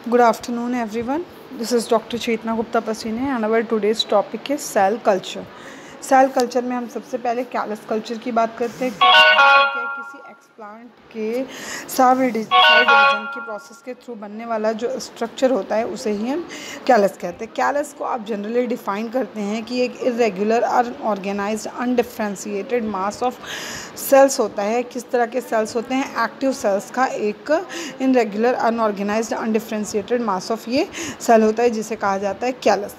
Good afternoon, everyone. This is Dr. Chetna Gupta Pasine, and our today's topic is cell culture. Cell culture में हम सबसे पहले callus culture की बात करते हैं। किसी एक्सप्लांट के सेल डिवीजन की प्रोसेस के थ्रू बनने वाला जो स्ट्रक्चर होता है उसे ही हम कैलस कहते हैं। कैलस को आप जनरली डिफाइन करते हैं कि एक irregular unorganised undifferentiated mass of cells होता है। किस तरह के सेल्स होते हैं? एक्टिव सेल्स का एक irregular unorganised undifferentiated mass of ये सेल होता है, जिसे कहा जाता है कैलस।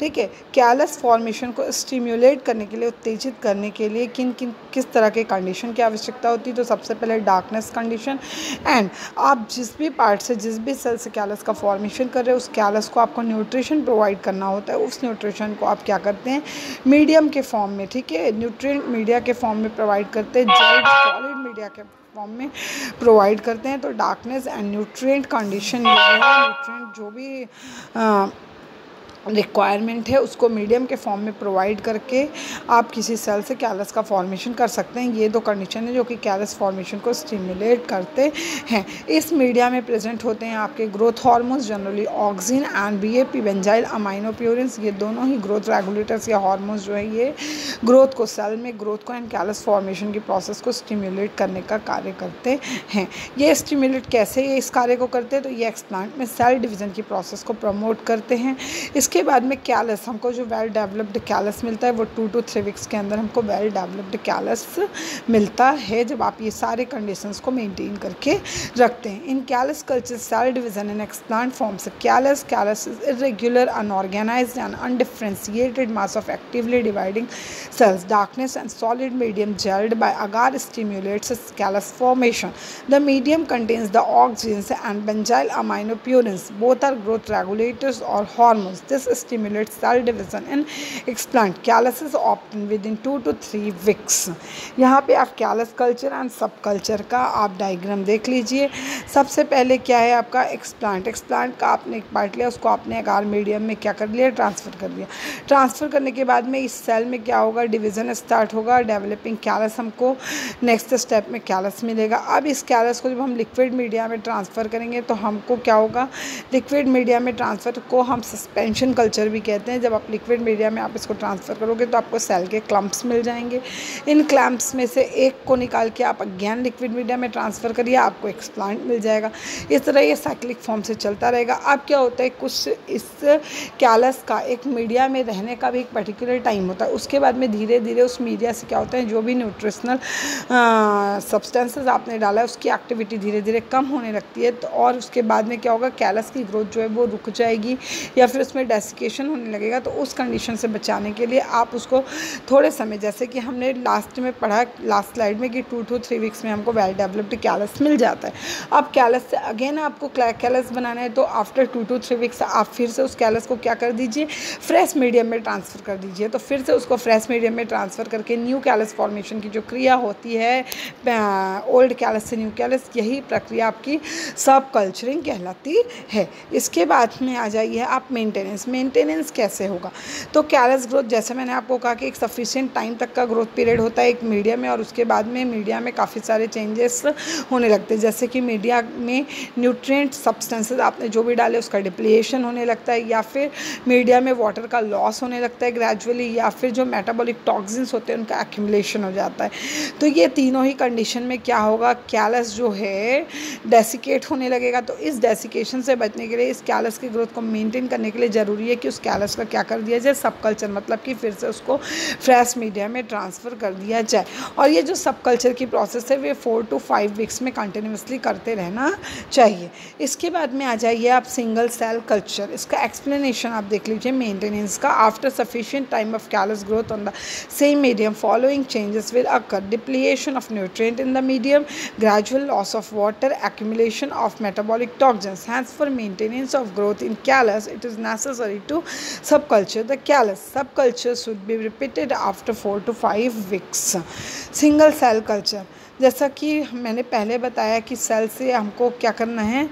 ठीक है। कैलस फॉर्मेशन को स्टिम्युलेट करने के लिए, उत्तेजित करने के लिए किस तरह के कंडीशन की आवश्यकता होती है? तो सबसे पहले डार्कनेस कंडीशन। एंड आप जिस भी पार्ट से, जिस भी सेल से कैलस का फॉर्मेशन कर रहे हैं, उस कैलस को आपको न्यूट्रिशन प्रोवाइड करना होता है। उस न्यूट्रिशन को आप क्या करते हैं? मीडियम के फॉर्म में, ठीक है, न्यूट्रिएंट मीडिया के फॉर्म में प्रोवाइड करते हैं, जेल सॉलिड मीडिया के फॉर्म में प्रोवाइड करते हैं। तो darkness and nutrient condition, nutrient जो भी रिक्वायरमेंट है उसको मीडियम के फॉर्म में प्रोवाइड करके आप किसी सेल से कैलस का फॉर्मेशन कर सकते हैं। ये दो कंडीशन है जो कि कैलस फॉर्मेशन को स्टिमुलेट करते हैं। इस मीडिया में प्रेजेंट होते हैं आपके growth hormones, generally auxin and BAP benzyl aminopurines. ये दोनों ही ग्रोथ रेगुलेटर्स या हार्मोन्स जो है ये ग्रोथ को, सेल में ग्रोथ को एंड कैलस फॉर्मेशन की प्रोसेस को स्टिमुलेट करने का कार्य करते हैं। ये स्टिमुलेट कैसे ये इस कार्य को करते हैं? तो ये एक्सप्लांट में सेल डिवीज़न की प्रोसेस को प्रमोट करते हैं। इसके बाद में कैलस, हमको जो वेल डेवलप्ड कैलस मिलता है वो 2 to 3 वीक्स के अंदर हमको वेल डेवलप्ड कैलस मिलता है, जब आप ये सारे कंडीशंस को मेंटेन करके रखते हैं। In callus culture cell division in explant forms callus is irregular unorganised and undifferentiated mass of actively dividing cells. Darkness and solid medium gelled by agar stimulates callus formation. The medium contains the auxins and benzyl aminopurines. Both are growth regulators or hormones. This stimulates cell division in explant. Callus is often within 2 to 3 weeks. यहाँ पे आप callus culture and सब culture का आप diagram देख लीजिए। सबसे पहले क्या है आपका एक्सप्लांट। एक्सप्लांट का आपने एक पार्ट लिया, उसको आपने अगार मीडियम में क्या कर लिया? ट्रांसफ़र कर दिया। ट्रांसफ़र करने के बाद में इस सेल में क्या होगा? डिवीज़न स्टार्ट होगा, डेवलपिंग कैलस, हमको नेक्स्ट स्टेप में कैलस मिलेगा। अब इस कैलस को जब हम लिक्विड मीडिया में ट्रांसफ़र करेंगे तो हमको क्या होगा? लिक्विड मीडिया में ट्रांसफ़र को हम सस्पेंशन कल्चर भी कहते हैं। जब आप लिक्विड मीडिया में आप इसको ट्रांसफ़र करोगे तो आपको सेल के क्लम्प्स मिल जाएंगे। इन क्लम्प्स में से एक को निकाल के आप अगेन लिक्विड मीडिया में ट्रांसफ़र करिए, आपको एक्सप्लांट मिल जाएगा। इस तरह ये साइक्लिक फॉर्म से चलता रहेगा। अब क्या होता है, कुछ इस कैलस का एक मीडिया में रहने का भी एक पर्टिकुलर टाइम होता है। उसके बाद में धीरे धीरे उस मीडिया से क्या होता है, जो भी न्यूट्रिशनल सब्सटेंसेस आपने डाला है उसकी एक्टिविटी धीरे धीरे कम होने लगती है। तो और उसके बाद में क्या होगा? कैलस की ग्रोथ जो है वो रुक जाएगी या फिर उसमें डेसिकेशन होने लगेगा। तो उस कंडीशन से बचाने के लिए आप उसको थोड़े समय, जैसे कि हमने लास्ट में पढ़ा लास्ट स्लाइड में कि 2 to 3 वीक्स में हमको वेल डेवलप्ड कैलस मिल जाता है। अब कैलस से अगेन आपको कैलस बनाना है तो आफ्टर 2 to 3 वीक्स आप फिर से उस कैलस को क्या कर दीजिए? फ्रेश मीडियम में ट्रांसफ़र कर दीजिए। तो फिर से उसको फ्रेश मीडियम में ट्रांसफ़र करके न्यू कैलस फॉर्मेशन की जो क्रिया होती है, ओल्ड कैलस से न्यू कैलस, यही प्रक्रिया आपकी सब कल्चरिंग कहलाती है। इसके बाद में आ जाइए आप मेंटेनेंस कैसे होगा? तो कैलस ग्रोथ, जैसे मैंने आपको कहा कि एक सफिशिएंट टाइम तक का ग्रोथ पीरियड होता है एक मीडिया में, और उसके बाद में मीडिया में काफ़ी सारे चेंजेस होने लगते हैं। जैसे कि मीडिया में न्यूट्रिएंट सब्सटेंसेस आपने जो भी डाले उसका डिप्लीशन होने लगता है, या फिर मीडिया में वाटर का लॉस होने लगता है ग्रेजुअली, या फिर जो मेटाबॉलिक टॉक्सिन्स होते हैं उनका एक्यूमुलेशन हो जाता है। तो ये तीनों ही कंडीशन में क्या होगा? कैलस जो है डेसिकेट होने लगेगा। तो इस डेसिकेशन से बचने के लिए, इस कैलस की ग्रोथ को मेंटेन करने के लिए ज़रूरी है कि उस कैलस का क्या कर दिया जाए? सब कल्चर, मतलब कि फिर से उसको फ्रेश मीडिया में ट्रांसफ़र कर दिया जाए। और ये जो सब कल्चर की प्रोसेस है वे 4 to 5 वीक्स में कंटिन्यूसली करते रहना चाहिए। इसके बाद में आ जाइए आप सिंगल सेल कल्चर। इसका एक्सप्लेनेशन आप देख लीजिए मेंटेनेंस का। After sufficient time of callus growth on the same medium following changes will occur: depletion of nutrient in the medium, gradual loss of water, accumulation of metabolic toxins. Hence, for maintenance of growth in callus, it is necessary to subculture the callus. Subculture should be repeated after 4 to 5 weeks. Single cell culture, जैसा कि मैंने पहले बताया कि cell से हमको क्या करना है,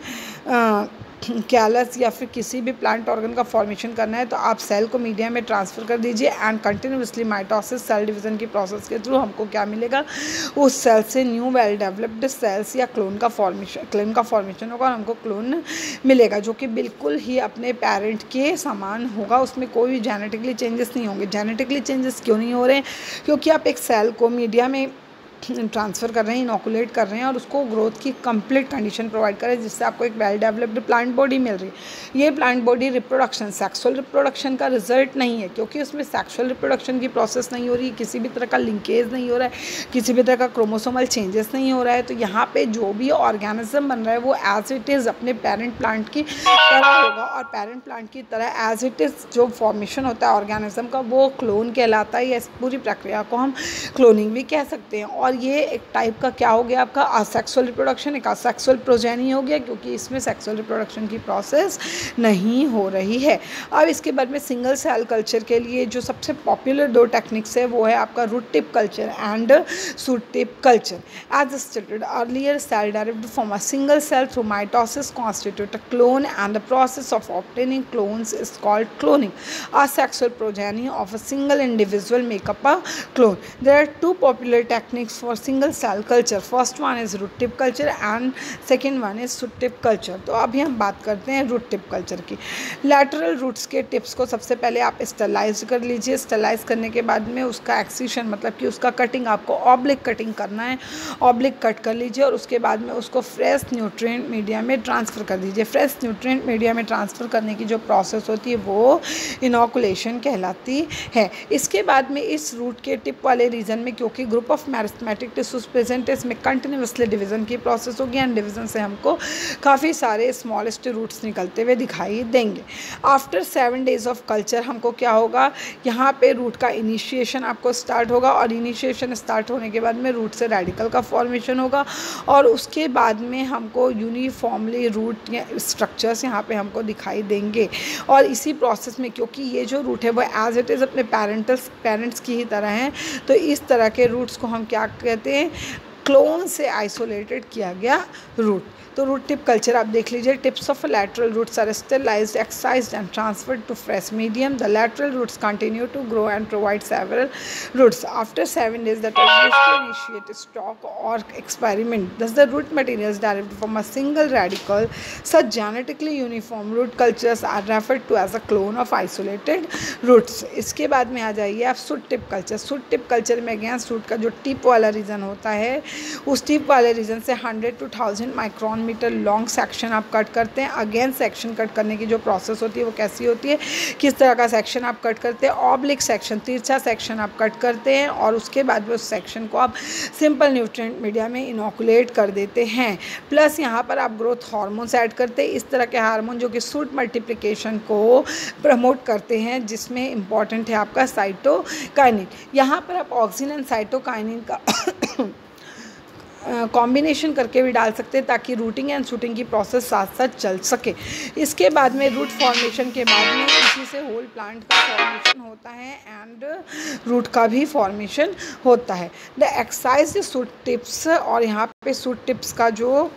कैलस या फिर किसी भी प्लांट ऑर्गन का फॉर्मेशन करना है तो आप सेल को मीडिया में ट्रांसफ़र कर दीजिए and continuously mitosis cell division की प्रोसेस के थ्रू हमको क्या मिलेगा, उस सेल से न्यू वेल डेवलप्ड सेल्स या क्लोन का फॉर्मेशन होगा और हमको क्लोन मिलेगा जो कि बिल्कुल ही अपने पेरेंट के समान होगा, उसमें कोई भी जेनेटिकली चेंजेस नहीं होंगे। जेनेटिकली चेंजेस क्यों नहीं हो रहे हैं, क्योंकि आप एक सेल को मीडिया में ट्रांसफ़र कर रहे हैं, इनोकुलेट कर रहे हैं और उसको ग्रोथ की कंप्लीट कंडीशन प्रोवाइड करें जिससे आपको एक वेल डेवलप्ड प्लांट बॉडी मिल रही है। ये plant body reproduction, sexual reproduction का रिजल्ट नहीं है, क्योंकि उसमें सेक्सुअल रिप्रोडक्शन की प्रोसेस नहीं हो रही है, किसी भी तरह का लिंकेज नहीं हो रहा है, किसी भी तरह का क्रोमोसोमल चेंजेस नहीं हो रहा है। तो यहाँ पे जो भी ऑर्गेनिज्म बन रहा है वो एज इट इज़ अपने पेरेंट प्लांट की तरह होगा और पेरेंट प्लांट की तरह एज इट इज़ जो फॉर्मेशन होता है ऑर्गेनिज्म का वो क्लोन कहलाता है। इस पूरी प्रक्रिया को हम क्लोनिंग भी कह सकते हैं। और ये एक टाइप का क्या हो गया आपका असेक्सुअल रिप्रोडक्शन, एक असेक्सुअल प्रोजेनी हो गया, क्योंकि इसमें सेक्सुअल रिप्रोडक्शन की प्रोसेस नहीं हो रही है। अब इसके बाद में सिंगल सेल कल्चर के लिए जो सबसे पॉपुलर दो टेक्निक्स है वो है आपका root tip culture and shoot tip culture. As stated earlier, cell derived from a single cell through mitosis constitute a clone and the process of obtaining clones is called cloning. A sexual progeny of a single individual make up a clone. There are two popular techniques for single cell culture. First one is root tip culture and second one is shoot tip culture. तो अभी हम बात करते हैं root tip culture की। Lateral roots के tips को सबसे पहले आप स्टरलाइज कर लीजिए। स्टरलाइज करने के बाद में उसका एक्सीशन मतलब कि उसका कटिंग आपको ऑब्लिक कटिंग करना है, ऑब्लिक कट कर लीजिए और उसके बाद में उसको फ्रेश न्यूट्रिएंट मीडिया में ट्रांसफ़र कर दीजिए। फ्रेश न्यूट्रिएंट मीडिया में ट्रांसफ़र करने की जो प्रोसेस होती है वो इनोकुलेशन कहलाती है। इसके बाद में इस रूट के टिप वाले रीजन में क्योंकि group of meristematic tissues present है, इसमें कंटिन्यूसली डिवीजन की प्रोसेस होगी एंड डिवीजन से हमको काफ़ी सारे स्मॉलेस्ट रूट्स निकलते हुए दिखाई देंगे। आफ्टर 7 days ऑफ कल्चर हमको क्या होगा, यहाँ पे रूट का इनिशिएशन आपको स्टार्ट होगा और इनिशिएशन स्टार्ट होने के बाद में रूट से रेडिकल का फॉर्मेशन होगा और उसके बाद में हमको यूनिफॉर्मली रूट स्ट्रक्चर्स यहाँ पे हमको दिखाई देंगे। और इसी प्रोसेस में क्योंकि ये जो रूट है वो एज इट इज़ अपने पेरेंट्स की ही तरह हैं, तो इस तरह के रूट्स को हम क्या कहते हैं, क्लोन से आइसोलेटेड किया गया रूट। तो रूट टिप कल्चर आप देख लीजिए। Tips of lateral roots are sterilized, excised and transferred to fresh medium. The lateral roots continue to grow and provide several roots. After 7 days, that are used to initiate stock or experiment. Thus, the root material is derived from a single radical. Such genetically uniform root cultures are referred to as a clone of isolated roots. इसके बाद में आ जाइए आप shoot tip culture. Shoot tip culture में again shoot का जो tip वाला reason होता है उस टिप वाले रीजन से 100 to 1000 micron metre long section आप कट करते हैं। अगेन सेक्शन कट करने की जो प्रोसेस होती है वो कैसी होती है, किस तरह का सेक्शन आप कट करते हैं, ऑब्लिक सेक्शन, तिरछा सेक्शन आप कट करते हैं और उसके बाद में उस सेक्शन को आप सिंपल न्यूट्रिएंट मीडिया में इनोकुलेट कर देते हैं। प्लस यहाँ पर आप ग्रोथ हार्मोन्स ऐड करते हैं, इस तरह के हार्मोन जो कि शूट मल्टीप्लिकेशन को प्रमोट करते हैं, जिसमें इंपॉर्टेंट है आपका साइटोकाइनिन। यहाँ पर आप ऑक्सिन एंड साइटोकाइनिन का कॉम्बिनेशन करके भी डाल सकते हैं ताकि रूटिंग एंड शूटिंग की प्रोसेस साथ साथ चल सके। इसके बाद में रूट फॉर्मेशन के बाद में इसी से होल प्लांट का फॉर्मेशन होता है एंड रूट का भी फॉर्मेशन होता है। द एक्साइज शूट टिप्स, और यहाँ पे शूट टिप्स का जो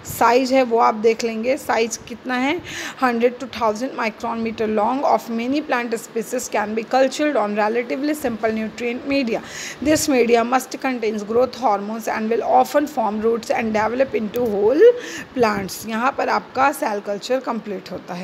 साइज है वो आप देख लेंगे। साइज कितना है, 100 to 1000 micron metre long of many plant species can be cultured on relatively simple nutrient media. This media must contains growth hormones and will often form roots and develop into whole plants. यहाँ पर आपका cell culture complete होता है।